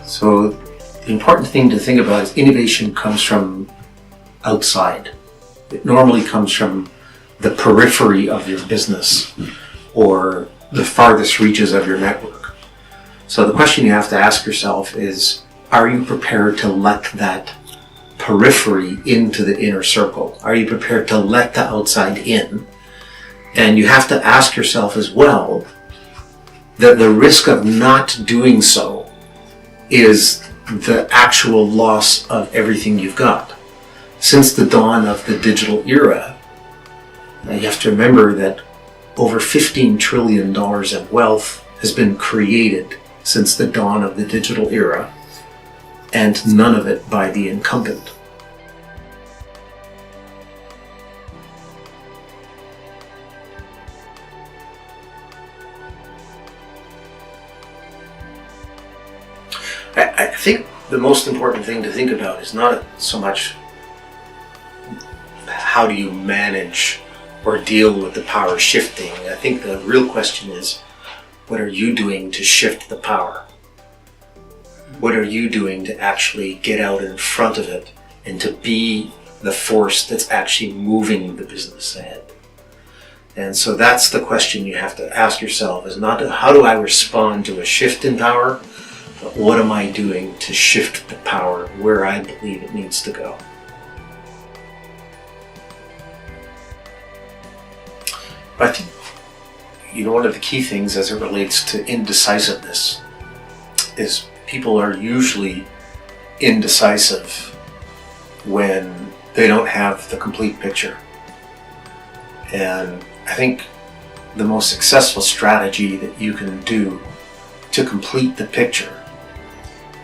So the important thing to think about is innovation comes from outside. It normally comes from the periphery of your business or the farthest reaches of your network. So the question you have to ask yourself is, are you prepared to let that periphery into the inner circle? Are you prepared to let the outside in? And you have to ask yourself as well that the risk of not doing so is the actual loss of everything you've got. Since the dawn of the digital era, you have to remember that over $15 trillion of wealth has been created since the dawn of the digital era, and none of it by the incumbent. I think the most important thing to think about is not so much how do you manage or deal with the power shifting. I think the real question is, what are you doing to shift the power? What are you doing to actually get out in front of it and to be the force that's actually moving the business ahead? And so that's the question you have to ask yourself, is not how do I respond to a shift in power, but what am I doing to shift the power where I believe it needs to go? I think, one of the key things as it relates to indecisiveness is people are usually indecisive when they don't have the complete picture. And I think the most successful strategy that you can do to complete the picture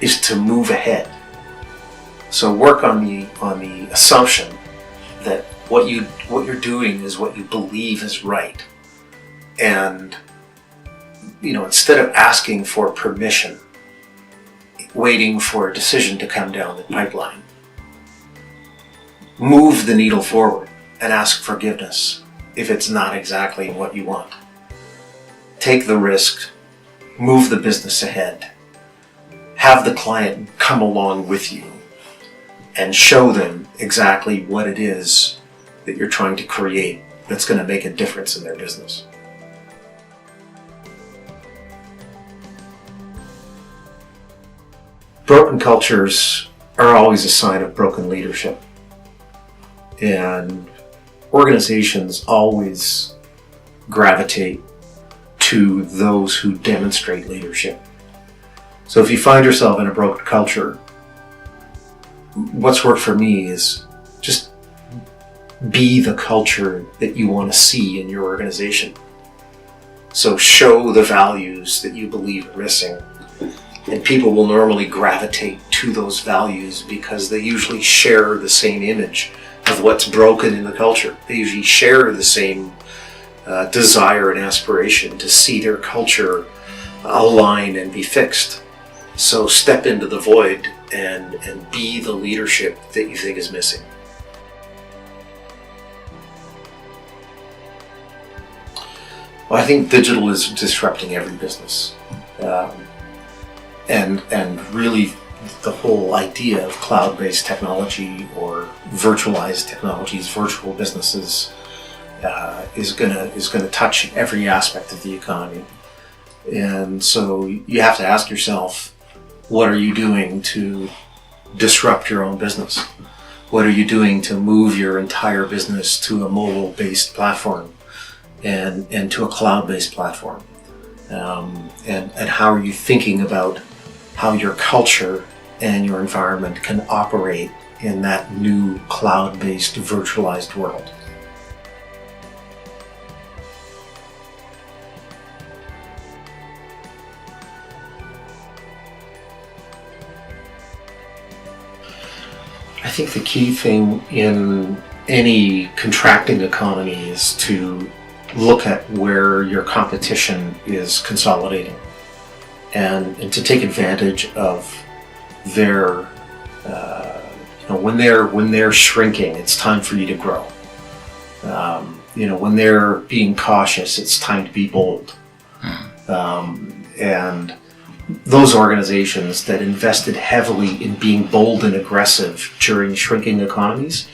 is to move ahead. So work on the assumption that what you're doing is what you believe is right. And instead of asking for permission, waiting for a decision to come down the pipeline, move the needle forward and ask forgiveness if it's not exactly what you want. Take the risk, move the business ahead, have the client come along with you and show them exactly what it is that you're trying to create that's going to make a difference in their business. Broken cultures are always a sign of broken leadership. And organizations always gravitate to those who demonstrate leadership. So if you find yourself in a broken culture, what's worked for me is just be the culture that you want to see in your organization. So show the values that you believe are missing. And people will normally gravitate to those values because they usually share the same image of what's broken in the culture. They usually share the same desire and aspiration to see their culture align and be fixed. So step into the void and be the leadership that you think is missing. Well, I think digital is disrupting every business. And really the whole idea of cloud-based technology or virtualized technologies, virtual businesses, is gonna touch every aspect of the economy. And so you have to ask yourself, what are you doing to disrupt your own business? What are you doing to move your entire business to a mobile-based platform and to a cloud-based platform? And how are you thinking about how your culture and your environment can operate in that new cloud-based virtualized world? I think the key thing in any contracting economy is to look at where your competition is consolidating and to take advantage of their, when they're shrinking, it's time for you to grow. When they're being cautious, it's time to be bold. And those organizations that invested heavily in being bold and aggressive during shrinking economies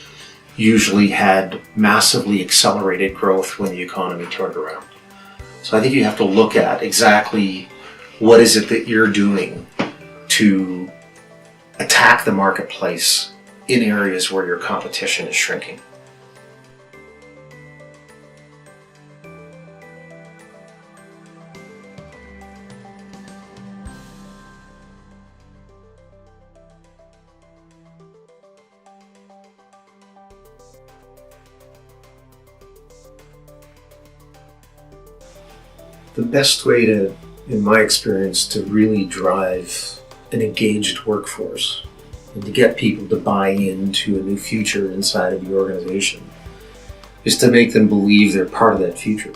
usually had massively accelerated growth when the economy turned around. So I think you have to look at exactly what is it that you're doing to attack the marketplace in areas where your competition is shrinking. The best way to, in my experience, to really drive an engaged workforce and to get people to buy into a new future inside of the organization is to make them believe they're part of that future.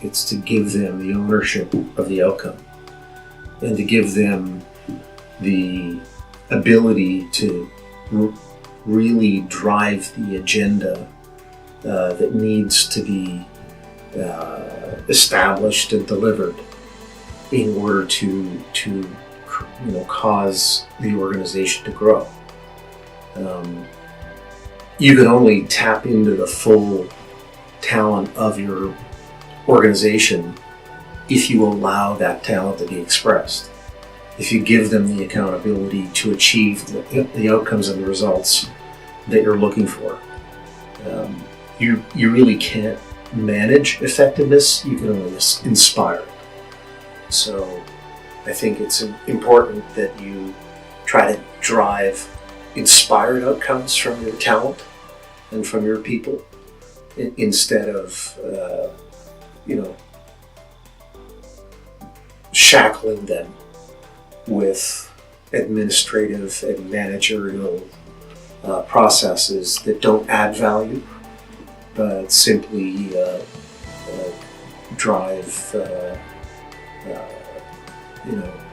It's to give them the ownership of the outcome and to give them the ability to really drive the agenda that needs to be established and delivered in order to cause the organization to grow. You can only tap into the full talent of your organization if you allow that talent to be expressed. If you give them the accountability to achieve the outcomes and the results that you're looking for. You really can't manage effectiveness, you can only inspire it. So I think it's important that you try to drive inspired outcomes from your talent and from your people instead of shackling them with administrative and managerial processes that don't add value, but simply drive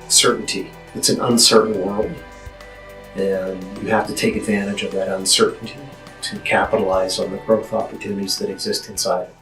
certainty. It's an uncertain world, and you have to take advantage of that uncertainty to capitalize on the growth opportunities that exist inside it.